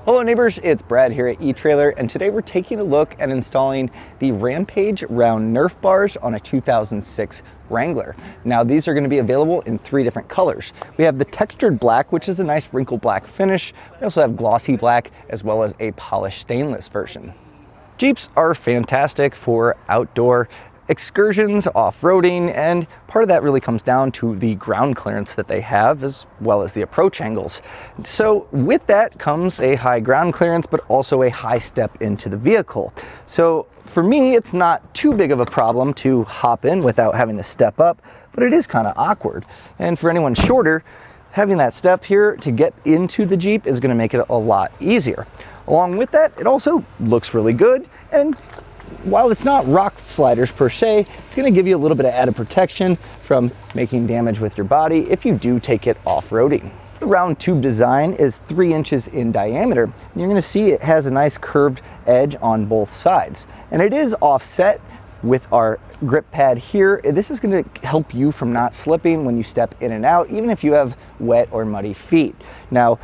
Hello neighbors, it's Brad here at eTrailer, and today we're taking a look at installing the Rampage Round Nerf Bars on a 2006 Wrangler. Now these are going to be available in 3 different colors. We have the textured black, which is a nice wrinkle black finish. We also have glossy black as well as a polished stainless version. Jeeps are fantastic for outdoor excursions, off-roading, and part of that really comes down to the ground clearance that they have as well as the approach angles. So with that comes a high ground clearance but also a high step into the vehicle. So for me it's not too big of a problem to hop in without having to step up, but it is kind of awkward. And for anyone shorter, having that step here to get into the Jeep is going to make it a lot easier. Along with that, it also looks really good, and while it's not rock sliders per se, it's going to give you a little bit of added protection from making damage with your body if you do take it off-roading. The round tube design is 3 inches in diameter. And you're going to see it has a nice curved edge on both sides. And it is offset with our grip pad here. This is going to help you from not slipping when you step in and out, even if you have wet or muddy feet. Now,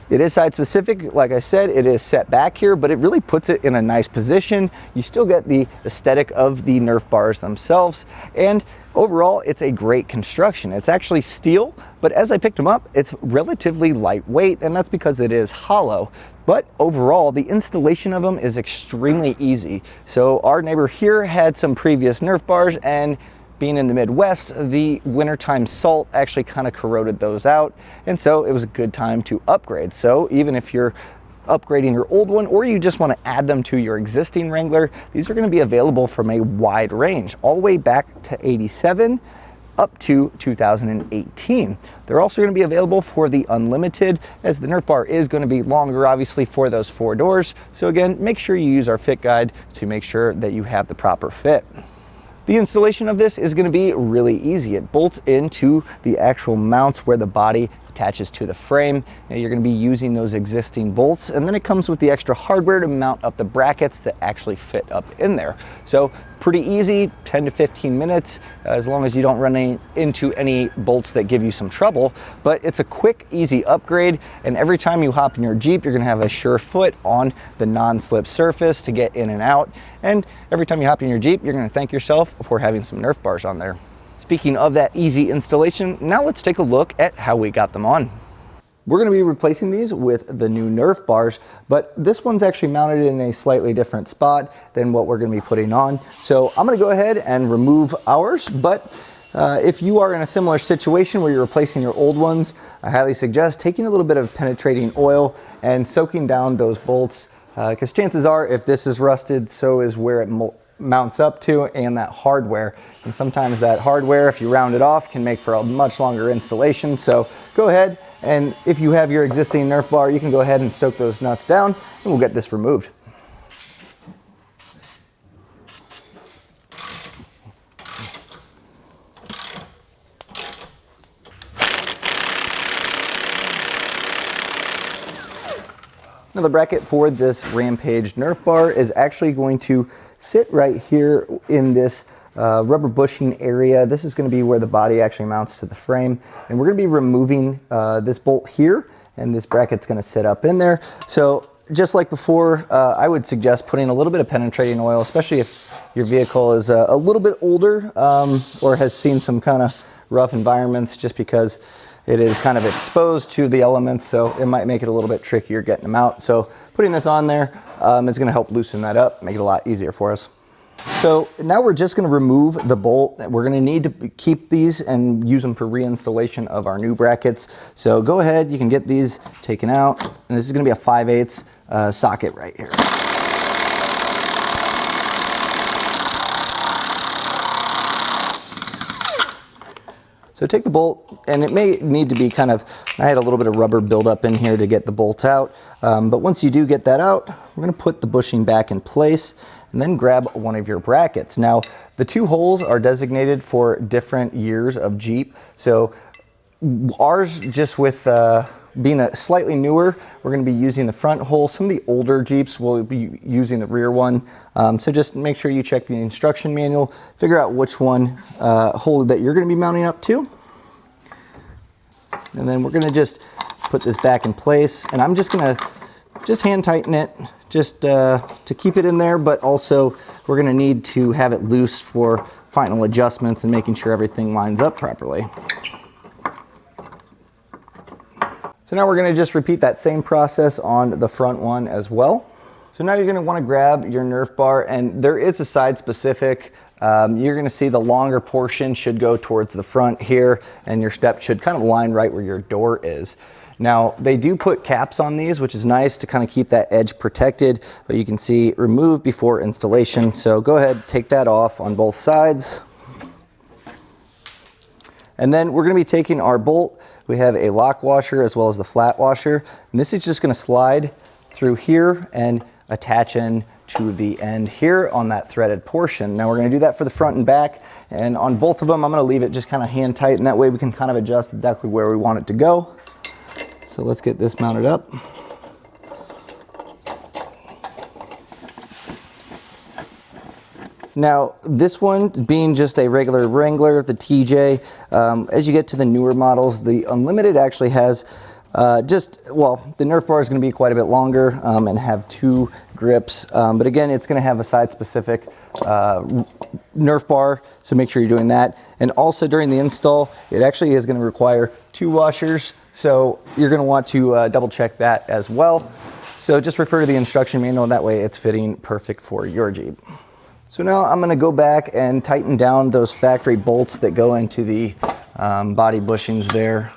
it is side specific, like I said, it is set back here, but it really puts it in a nice position. You still get the aesthetic of the Nerf bars themselves, and overall it's a great construction. It's actually steel, but as I picked them up, it's relatively lightweight, and that's because it is hollow. But overall, the installation of them is extremely easy. So our neighbor here had some previous Nerf bars, and being in the Midwest, the wintertime salt actually kind of corroded those out, and so it was a good time to upgrade. So even if you're upgrading your old one or you just want to add them to your existing Wrangler, these are going to be available from a wide range, all the way back to 87 up to 2018. They're also going to be available for the Unlimited, as the Nerf bar is going to be longer, obviously, for those 4 doors. So again, make sure you use our fit guide to make sure that you have the proper fit. The installation of this is going to be really easy. It bolts into the actual mounts where the body attaches to the frame. And you're going to be using those existing bolts, and then it comes with the extra hardware to mount up the brackets that actually fit up in there. So pretty easy, 10 to 15 minutes, as long as you don't run into any bolts that give you some trouble. But it's a quick, easy upgrade, and every time you hop in your Jeep, you're going to have a sure foot on the non-slip surface to get in and out. And every time you hop in your Jeep, you're going to thank yourself for having some Nerf bars on there. Speaking of that easy installation, now let's take a look at how we got them on. We're going to be replacing these with the new Nerf bars, but this one's actually mounted in a slightly different spot than what we're going to be putting on. So I'm going to go ahead and remove ours, but if you are in a similar situation where you're replacing your old ones, I highly suggest taking a little bit of penetrating oil and soaking down those bolts, because chances are if this is rusted, so is where it mounts up to, and that hardware. And sometimes that hardware, if you round it off, can make for a much longer installation. So go ahead, and if you have your existing Nerf bar, you can go ahead and soak those nuts down, and we'll get this removed. Now the bracket for this Rampage Nerf bar is actually going to sit right here in this rubber bushing area. This is going to be where the body actually mounts to the frame, and we're going to be removing this bolt here, and this bracket's going to sit up in there. So just like before, I would suggest putting a little bit of penetrating oil, especially if your vehicle is a little bit older or has seen some kind of rough environments, just because it is kind of exposed to the elements, so it might make it a little bit trickier getting them out. So putting this on there is going to help loosen that up, make it a lot easier for us. So now we're just going to remove the bolt. We're going to need to keep these and use them for reinstallation of our new brackets. So go ahead, you can get these taken out, and this is going to be a 5/8 socket right here. So take the bolt, and it may need to be kind of, I had a little bit of rubber buildup in here to get the bolt out, but once you do get that out, we're going to put the bushing back in place, and then grab one of your brackets. Now, the 2 holes are designated for different years of Jeep, so ours, just with being a slightly newer, we're going to be using the front hole. Some of the older Jeeps will be using the rear one. So just make sure you check the instruction manual, figure out which one hole that you're going to be mounting up to. And then we're going to just put this back in place. And I'm just going to just hand tighten it just to keep it in there, but also we're gonna need to have it loose for final adjustments and making sure everything lines up properly. So now we're gonna just repeat that same process on the front one as well. So now you're gonna wanna grab your Nerf bar, and there is a side specific. You're gonna see the longer portion should go towards the front here, and your step should kind of line right where your door is. Now, they do put caps on these, which is nice to kind of keep that edge protected, but you can see remove before installation. So go ahead, take that off on both sides. And then we're gonna be taking our bolt. We have a lock washer as well as the flat washer. And this is just gonna slide through here and attach in to the end here on that threaded portion. Now we're gonna do that for the front and back. And on both of them, I'm gonna leave it just kind of hand tight, and that way we can kind of adjust exactly where we want it to go. So let's get this mounted up. Now, this one being just a regular Wrangler, the TJ, as you get to the newer models, the Unlimited actually has the Nerf bar is going to be quite a bit longer and have 2 grips. But again, it's going to have a side-specific Nerf bar, so make sure you're doing that. And also during the install, it actually is going to require 2 washers, so you're going to want to double check that as well. So just refer to the instruction manual, that way it's fitting perfect for your Jeep. So now I'm going to go back and tighten down those factory bolts that go into the body bushings there.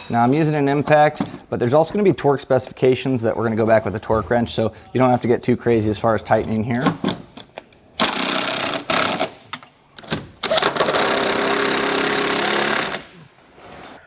Now I'm using an impact, but there's also going to be torque specifications that we're going to go back with a torque wrench, so you don't have to get too crazy as far as tightening here.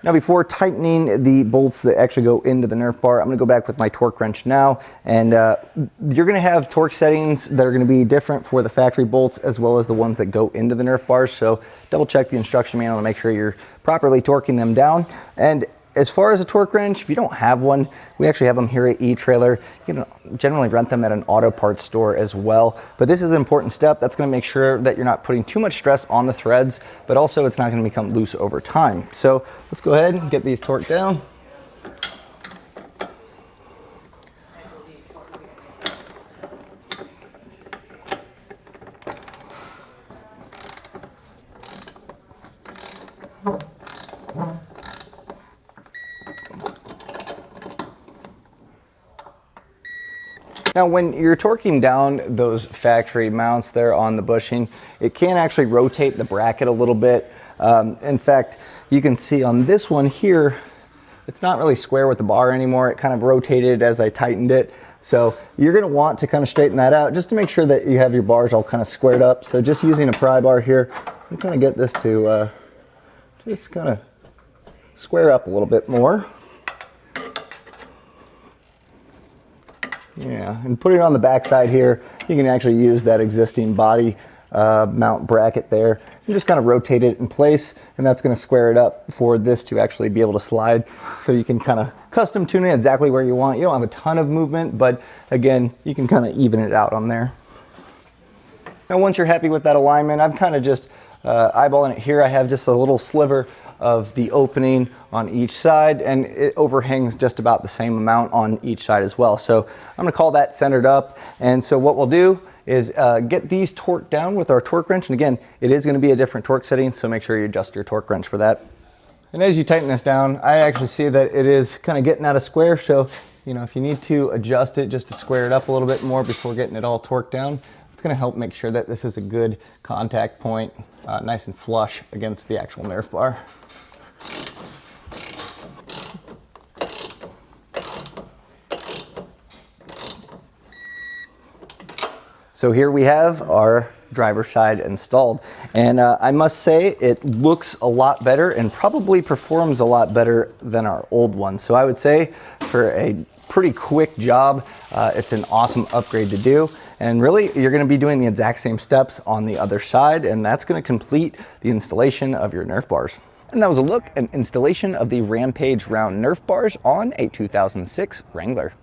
Now before tightening the bolts that actually go into the Nerf bar, I'm going to go back with my torque wrench now, and you're going to have torque settings that are going to be different for the factory bolts as well as the ones that go into the Nerf bars, so double check the instruction manual to make sure you're properly torquing them down. And as far as a torque wrench, if you don't have one, we actually have them here at eTrailer. You can generally rent them at an auto parts store as well. But this is an important step. That's going to make sure that you're not putting too much stress on the threads, but also it's not going to become loose over time. So let's go ahead and get these torqued down. Now when you're torquing down those factory mounts there on the bushing, it can actually rotate the bracket a little bit. In fact, you can see on this one here, it's not really square with the bar anymore. It kind of rotated as I tightened it. So you're gonna want to kind of straighten that out just to make sure that you have your bars all kind of squared up. So just using a pry bar here, I'm kind of get this to just kind of square up a little bit more. Yeah, and put it on the back side here. You can actually use that existing body mount bracket there. You just kind of rotate it in place, and that's going to square it up for this to actually be able to slide. So you can kind of custom tune it exactly where you want. You don't have a ton of movement, but again, you can kind of even it out on there. Now once you're happy with that alignment, I'm kind of just eyeballing it here. I have just a little sliver of the opening on each side, and it overhangs just about the same amount on each side as well. So I'm gonna call that centered up. And so what we'll do is get these torqued down with our torque wrench. And again, it is gonna be a different torque setting, so make sure you adjust your torque wrench for that. And as you tighten this down, I actually see that it is kind of getting out of square. So, you know, if you need to adjust it just to square it up a little bit more before getting it all torqued down, it's gonna help make sure that this is a good contact point, nice and flush against the actual Nerf bar. So here we have our driver's side installed, and I must say it looks a lot better and probably performs a lot better than our old one. So I would say for a pretty quick job, it's an awesome upgrade to do. And really, you're going to be doing the exact same steps on the other side, and that's going to complete the installation of your Nerf bars. And that was a look and installation of the Rampage Round Nerf Bars on a 2006 Wrangler.